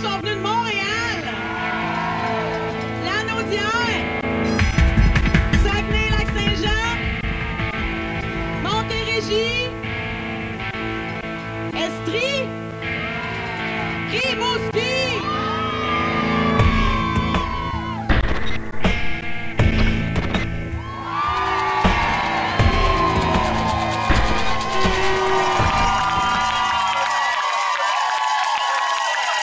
sont venus de Montréal, Lanaudière, Saguenay-Lac-Saint-Jean, Montérégie, Estrie, Rimouski.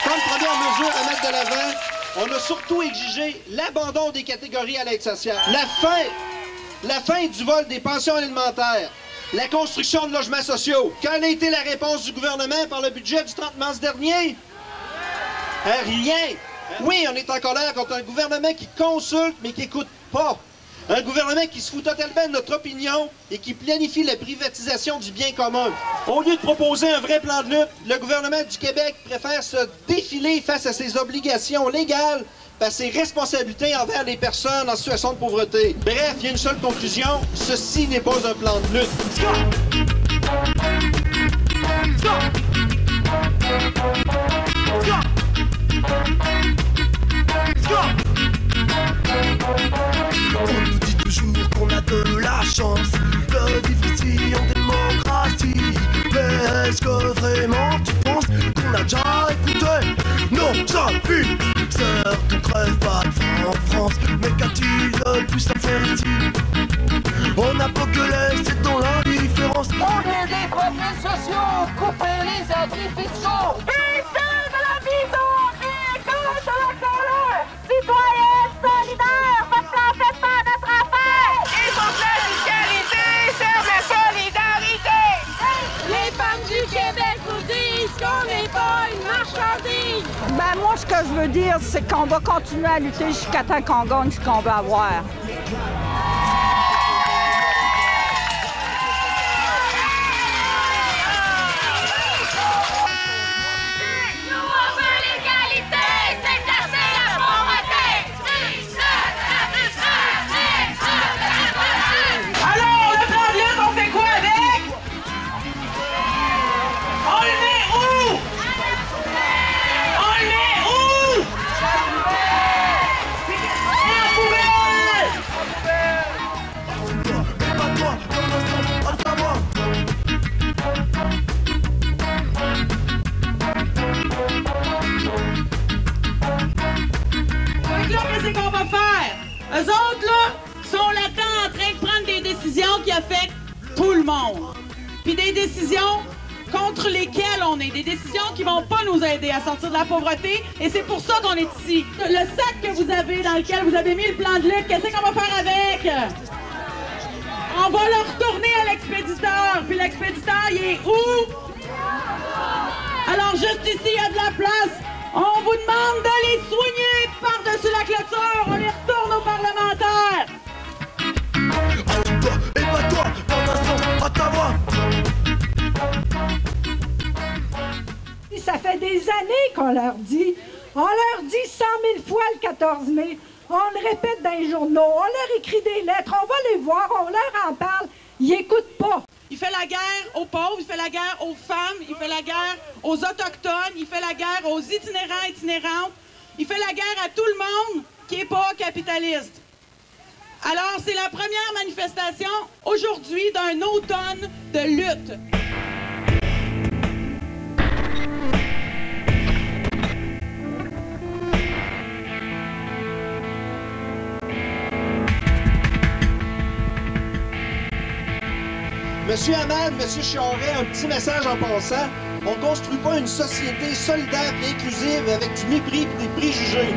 Comme première mesure à mettre de l'avant, on a surtout exigé l'abandon des catégories à l'aide sociale, la fin du vol des pensions alimentaires, la construction de logements sociaux. Quelle a été la réponse du gouvernement par le budget du 30 mars dernier? Rien. Oui, on est en colère contre un gouvernement qui consulte mais qui n'écoute pas. Un gouvernement qui se fout totalement de notre opinion et qui planifie la privatisation du bien commun. Au lieu de proposer un vrai plan de lutte, le gouvernement du Québec préfère se défiler face à ses obligations légales, à ses responsabilités envers les personnes en situation de pauvreté. Bref, il y a une seule conclusion, ceci n'est pas un plan de lutte. On nous dit toujours qu'on a de la chance de vivre ici en démocratie. Mais est-ce que vraiment tu penses qu'on a déjà écouté nos avis? Certes, on crève pas de faim en France, mais qu'a-t-il de plus à faire ici? On n'a pas que l'Est, c'est dans l'indifférence. On est des profils sociaux, couper les abris fiscaux. Issus de la vision et contre la colère, citoyens solidaires, votre plan fait pas notre affaire. Et contre la fiscalité, serve la solidarité. Les femmes du Québec nous disent qu'on n'est pas une marchandise. Ben moi, ce que je veux dire, c'est qu'on va continuer à lutter jusqu'à temps qu'on gagne ce qu'on veut avoir. Eux autres, là, sont là-dedans en train de prendre des décisions qui affectent tout le monde. Puis des décisions contre lesquelles on est. Des décisions qui vont pas nous aider à sortir de la pauvreté. Et c'est pour ça qu'on est ici. Le sac que vous avez, dans lequel vous avez mis le plan de lutte, qu'est-ce qu'on va faire avec? On va le retourner à l'expéditeur. Puis l'expéditeur, il est où? Alors, juste ici, il y a de la place. On vous demande de les soigner par-dessus la clôture. On les retourne aux parlementaires. Et pas toi, pendant à ta voix. Ça fait des années qu'on leur dit. On leur dit 100 000 fois le 14 mai. On le répète dans les journaux. On leur écrit des lettres. On va les voir. On leur en parle. Ils n'écoutent pas. Il fait la guerre aux pauvres, il fait la guerre aux femmes, il fait la guerre aux autochtones, il fait la guerre aux itinérants, itinérantes. Il fait la guerre à tout le monde qui n'est pas capitaliste. Alors, c'est la première manifestation aujourd'hui d'un automne de lutte. Monsieur Hamad, Monsieur Charest, un petit message en passant. On ne construit pas une société solidaire et inclusive avec du mépris et des préjugés.